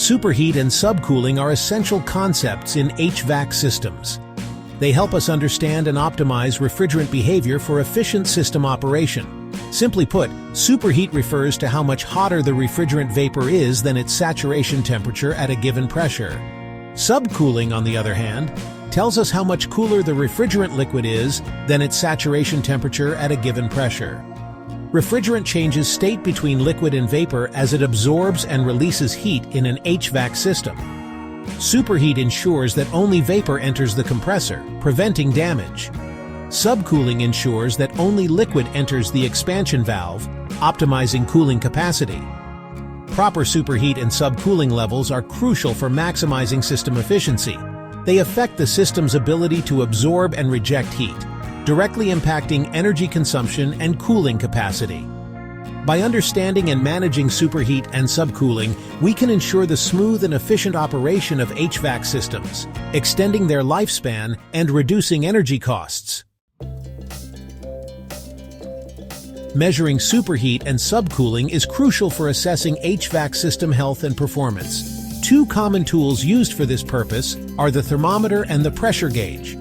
Superheat and subcooling are essential concepts in HVAC systems. They help us understand and optimize refrigerant behavior for efficient system operation. Simply put, superheat refers to how much hotter the refrigerant vapor is than its saturation temperature at a given pressure. Subcooling, on the other hand, tells us how much cooler the refrigerant liquid is than its saturation temperature at a given pressure. Refrigerant changes state between liquid and vapor as it absorbs and releases heat in an HVAC system. Superheat ensures that only vapor enters the compressor, preventing damage. Subcooling ensures that only liquid enters the expansion valve, optimizing cooling capacity. Proper superheat and subcooling levels are crucial for maximizing system efficiency. They affect the system's ability to absorb and reject heat, directly impacting energy consumption and cooling capacity. By understanding and managing superheat and subcooling, we can ensure the smooth and efficient operation of HVAC systems, extending their lifespan and reducing energy costs. Measuring superheat and subcooling is crucial for assessing HVAC system health and performance. Two common tools used for this purpose are the thermometer and the pressure gauge.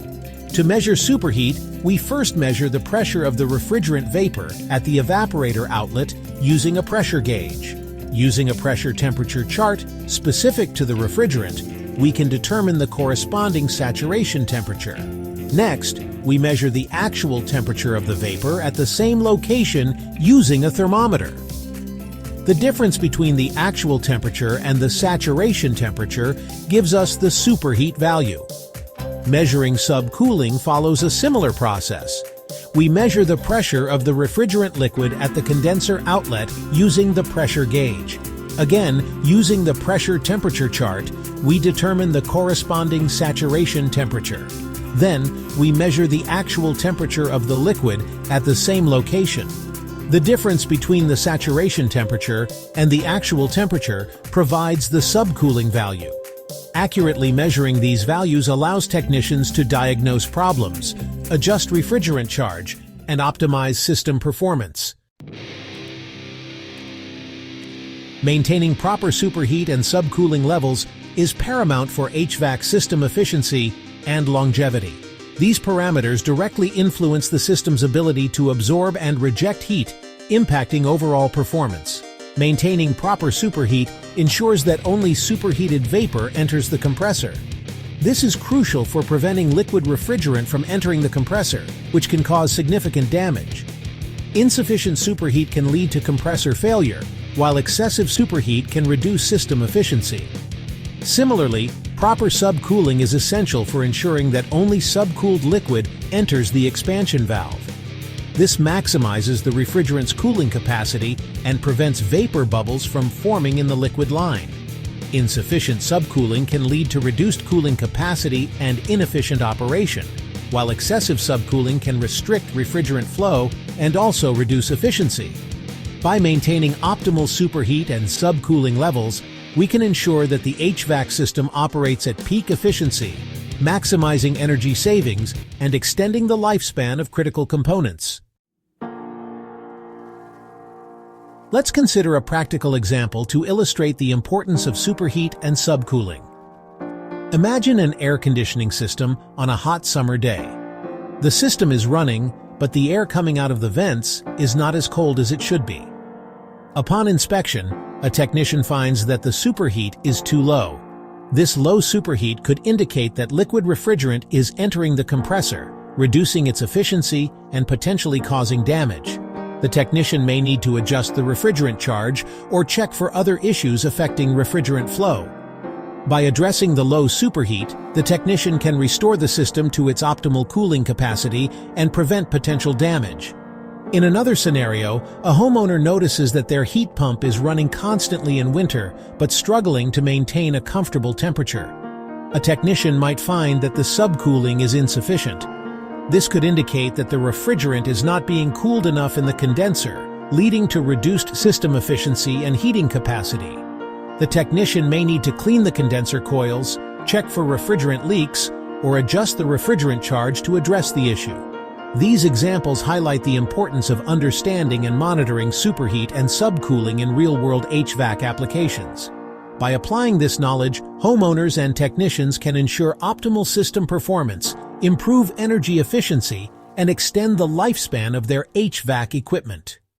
To measure superheat, we first measure the pressure of the refrigerant vapor at the evaporator outlet using a pressure gauge. Using a pressure temperature chart specific to the refrigerant, we can determine the corresponding saturation temperature. Next, we measure the actual temperature of the vapor at the same location using a thermometer. The difference between the actual temperature and the saturation temperature gives us the superheat value. Measuring subcooling follows a similar process. We measure the pressure of the refrigerant liquid at the condenser outlet using the pressure gauge. Again, using the pressure temperature chart, we determine the corresponding saturation temperature. Then, we measure the actual temperature of the liquid at the same location. The difference between the saturation temperature and the actual temperature provides the subcooling value. Accurately measuring these values allows technicians to diagnose problems, adjust refrigerant charge, and optimize system performance. Maintaining proper superheat and subcooling levels is paramount for HVAC system efficiency and longevity. These parameters directly influence the system's ability to absorb and reject heat, impacting overall performance. Maintaining proper superheat ensures that only superheated vapor enters the compressor. This is crucial for preventing liquid refrigerant from entering the compressor, which can cause significant damage. Insufficient superheat can lead to compressor failure, while excessive superheat can reduce system efficiency. Similarly, proper subcooling is essential for ensuring that only subcooled liquid enters the expansion valve. This maximizes the refrigerant's cooling capacity and prevents vapor bubbles from forming in the liquid line. Insufficient subcooling can lead to reduced cooling capacity and inefficient operation, while excessive subcooling can restrict refrigerant flow and also reduce efficiency. By maintaining optimal superheat and subcooling levels, we can ensure that the HVAC system operates at peak efficiency, maximizing energy savings and extending the lifespan of critical components. Let's consider a practical example to illustrate the importance of superheat and subcooling. Imagine an air conditioning system on a hot summer day. The system is running, but the air coming out of the vents is not as cold as it should be. Upon inspection, a technician finds that the superheat is too low. This low superheat could indicate that liquid refrigerant is entering the compressor, reducing its efficiency and potentially causing damage. The technician may need to adjust the refrigerant charge or check for other issues affecting refrigerant flow. By addressing the low superheat, the technician can restore the system to its optimal cooling capacity and prevent potential damage. In another scenario, a homeowner notices that their heat pump is running constantly in winter but struggling to maintain a comfortable temperature. A technician might find that the subcooling is insufficient. This could indicate that the refrigerant is not being cooled enough in the condenser, leading to reduced system efficiency and heating capacity. The technician may need to clean the condenser coils, check for refrigerant leaks, or adjust the refrigerant charge to address the issue. These examples highlight the importance of understanding and monitoring superheat and subcooling in real-world HVAC applications. By applying this knowledge, homeowners and technicians can ensure optimal system performance, improve energy efficiency, and extend the lifespan of their HVAC equipment.